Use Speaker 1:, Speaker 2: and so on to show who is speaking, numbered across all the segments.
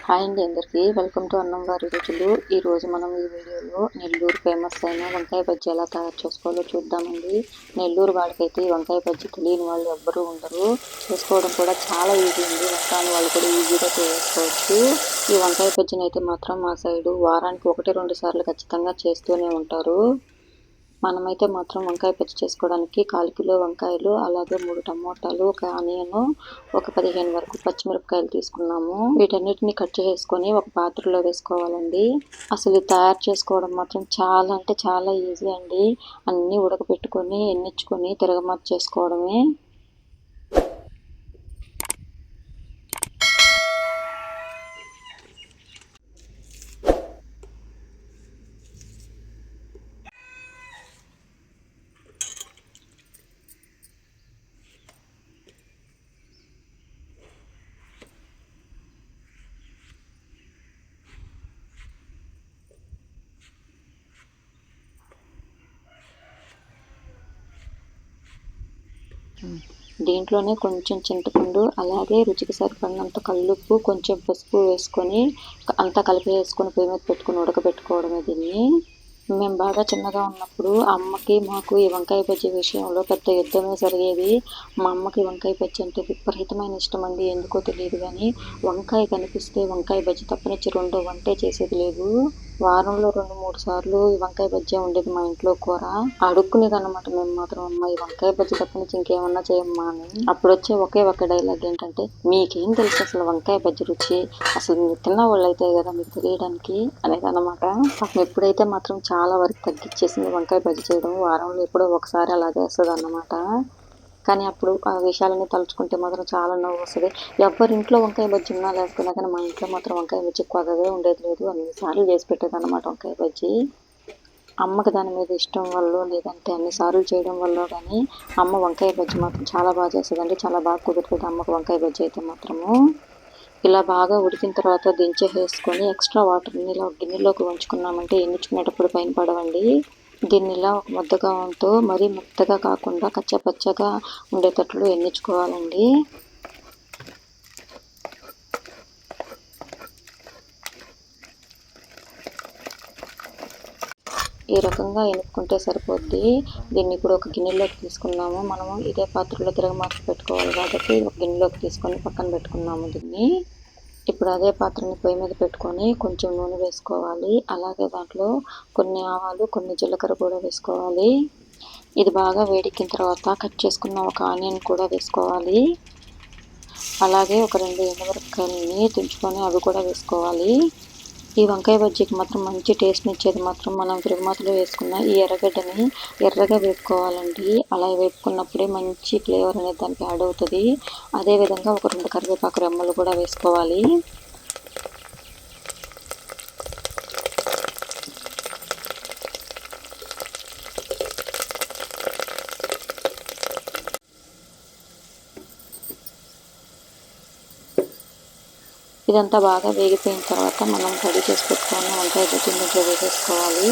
Speaker 1: Hi అండి అందరికీ welcome to అన్నం వారి రుచులు. ఈరోజు మనం ఈ వీడియోలో నెల్లూరు ఫేమస్ అయిన వంకాయ బజ్జీ ఎలా తయారు చేసుకోవాలో చూద్దామండి. నెల్లూరు వాళ్ళకైతే ఈ వంకాయ బజ్జీ తెలియని వాళ్ళు ఎవ్వరూ ఉండరు. చేసుకోవడం కూడా చాలా ఈజీ అండి. వంకాయ వాళ్ళు కూడా ఈజీగా చేసుకోవచ్చు. ఈ వంకాయ బజ్జీని అయితే మాత్రం మా సైడు వారానికి 1-2 సార్లు ఖచ్చితంగా చేస్తూనే ఉంటారు. మనమైతే మాత్రం వంకాయ బజ్జీ చేసుకోవడానికి 1/4 కిలో వంకాయలు, అలాగే 3 టమోటాలు, ఒక ఆనియన్, ఒక 15 వరకు పచ్చిమిరపకాయలు తీసుకున్నాము. వీటన్నిటిని కట్ చేసుకొని ఒక పాత్రలో వేసుకోవాలండి. అసలు తయారు చేసుకోవడం మాత్రం చాలా అంటే చాలా ఈజీ అండి. అన్నీ ఉడకబెట్టుకొని ఎన్నించుకొని తిరగమాత చేసుకోవడమే. దీంట్లోనే కొంచెం చింతపండు, అలాగే రుచికి సరిపడినంత కల్లుప్పు, కొంచెం పసుపు వేసుకొని అంతా కలిపి వేసుకొని పొయ్యి మీద పెట్టుకొని ఉడకబెట్టుకోవడమే దీన్ని. మేము బాగా చిన్నగా ఉన్నప్పుడు అమ్మకి మాకు ఈ వంకాయ బజ్జీ విషయంలో పెద్ద యుద్ధమే జరిగేది. మా అమ్మకి వంకాయ బజ్జీ అంటే విపరీతమైన ఇష్టం అండి. ఎందుకో తెలియదు కానీ వంకాయ కనిపిస్తే వంకాయ బజ్జీ తప్పనిచ్చి రెండో వంటే చేసేది లేదు. వారంలో 2-3 సార్లు ఈ వంకాయ బజ్జీ ఉండేది మా ఇంట్లో కూర. అడుక్కునేది అనమాట మేము మాత్రం, అమ్మ ఈ వంకాయ బజ్జీ తప్పనిచ్చి ఇంకేమన్నా చేయమ్మా అని. అప్పుడు వచ్చే ఒకే ఒక డైలాగ్ ఏంటంటే, మీకేం తెలుసు అసలు వంకాయ బజ్జీ రుచి, అసలు మీరు తిన్న వాళ్ళు అయితే కదా మీకు తెలియడానికి అనేది అనమాట. ఎప్పుడైతే మాత్రం చాలా వరకు తగ్గించేసింది వంకాయ బజ్జీ చేయడం. వారంలో ఎప్పుడో ఒకసారి అలా చేస్తుంది అన్నమాట. కానీ అప్పుడు ఆ విషయాలన్నీ తలుచుకుంటే మాత్రం చాలా నవ్వు వస్తుంది. ఎవరింట్లో వంకాయ బజ్జీ ఉన్నా లేకపోయినా కానీ మా ఇంట్లో మాత్రం వంకాయ బజ్జీ కొదవే ఉండేది లేదు. అన్నిసార్లు చేసి పెట్టేది అనమాట వంకాయ బజ్జీ. అమ్మకి దాని మీద ఇష్టం వల్ల, లేదంటే అన్నిసార్లు చేయడం వల్ల కానీ అమ్మ వంకాయ బజ్జీ మాత్రం చాలా బాగా చేస్తుందండి. చాలా బాగా కుదురుతుంది అమ్మకు వంకాయ బజ్జీ అయితే మాత్రము. ఇలా బాగా ఉడికిన తర్వాత దించేసేసుకొని ఎక్స్ట్రా వాటర్ని ఇలా గిన్నెలోకి ఉంచుకున్నామంటే ఎన్నించుకునేటప్పుడు పైన పడవండి. దీన్ని ఇలా ఒక ముద్దగా ఉంటూ మరీ మెత్తగా కాకుండా కచ్చపచ్చగా ఉండేటట్లు ఎన్నించుకోవాలండి. ఈ రకంగా ఎనుక్కుంటే సరిపోద్ది. దీన్ని ఇప్పుడు ఒక గిన్నెలోకి తీసుకున్నాము. మనము ఇదే పాత్రలో తిరగమాత పెట్టుకోవాలి కాబట్టి ఒక గిన్నెలోకి తీసుకొని పక్కన పెట్టుకున్నాము దీన్ని. ఇప్పుడు అదే పాత్రని పొయ్యి మీద పెట్టుకొని కొంచెం నూనె వేసుకోవాలి. అలాగే దాంట్లో కొన్ని ఆవాలు, కొన్ని జీలకర్ర కూడా వేసుకోవాలి. ఇది బాగా వేడెక్కిన తర్వాత కట్ చేసుకున్న ఒక ఆనియన్ కూడా వేసుకోవాలి. అలాగే ఒక 2 ఎండుమిరపకాయలని తుంచుకొని అవి కూడా వేసుకోవాలి. ఈ వంకాయ బజ్జీకి మాత్రం మంచి టేస్ట్ని ఇచ్చేది మాత్రం మనం తిరుగుమాతలో వేసుకున్న ఈ ఎర్రగడ్డని ఎర్రగా వేపుకోవాలండి. అలా వేపుకున్నప్పుడే మంచి ఫ్లేవర్ అనేది దానికి యాడ్ అవుతుంది. అదేవిధంగా ఒక 2 కరివేపాకు రెమ్మలు కూడా వేసుకోవాలి. ఇదంతా బాగా వేగిపోయిన తర్వాత మనం రెడీ చేసి పెట్టుకున్న వంకాయ బజ్జీ దీంట్లో వేసేసుకోవాలి.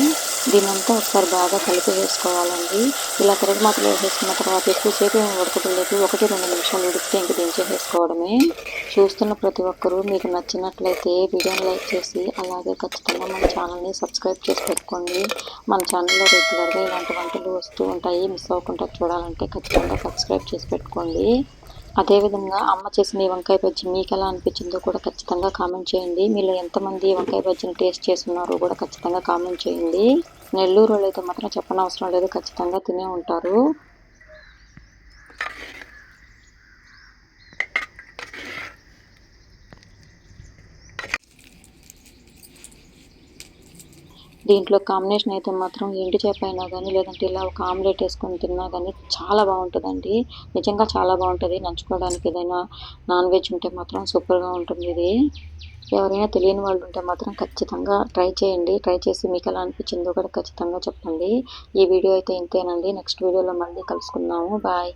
Speaker 1: దీనంతా ఒకసారి బాగా కలిపి వేసుకోవాలండి. ఇలా తిరగమాతలో వేసేసుకున్న తర్వాత ఎక్కువసేపు ఏమి ఉడకలేదు. 1-2 నిమిషాలు ఉడికితే ఇంక దించేసేసుకోవడమే. చూస్తున్న ప్రతి ఒక్కరూ మీకు నచ్చినట్లయితే వీడియోని లైక్ చేసి, అలాగే ఖచ్చితంగా మన ఛానల్ని సబ్స్క్రైబ్ చేసి పెట్టుకోండి. మన ఛానల్లో రెగ్యులర్గా ఇలాంటి వంటలు వస్తూ ఉంటాయి. మిస్ అవ్వకుండా చూడాలంటే ఖచ్చితంగా సబ్స్క్రైబ్ చేసి పెట్టుకోండి. అదేవిధంగా అమ్మ చేసిన ఈ వంకాయ బజ్జీ మీకు ఎలా అనిపించిందో కూడా ఖచ్చితంగా కామెంట్ చేయండి. మీలో ఎంతమంది వంకాయ బజ్జీని టేస్ట్ చేస్తున్నారో కూడా ఖచ్చితంగా కామెంట్ చేయండి. నెల్లూరు వాళ్ళు అయితే మాత్రం చెప్పనవసరం లేదు, ఖచ్చితంగా తినే ఉంటారు. దీంట్లో కాంబినేషన్ అయితే మాత్రం ఎండు చేప అయినా కానీ, లేదంటే ఇలా ఒక ఆమ్లెట్ వేసుకొని తిన్నా కానీ చాలా బాగుంటుందండి. నిజంగా చాలా బాగుంటుంది. నంచుకోవడానికి ఏదైనా నాన్ వెజ్ ఉంటే మాత్రం సూపర్గా ఉంటుంది ఇది. ఎవరైనా తెలియని వాళ్ళు ఉంటే మాత్రం ఖచ్చితంగా ట్రై చేయండి. ట్రై చేసి మీకు ఎలా అనిపించిందో కూడా ఖచ్చితంగా చెప్పండి. ఈ వీడియో అయితే ఇంతేనండి. నెక్స్ట్ వీడియోలో మళ్ళీ కలుసుకుందాము. బాయ్.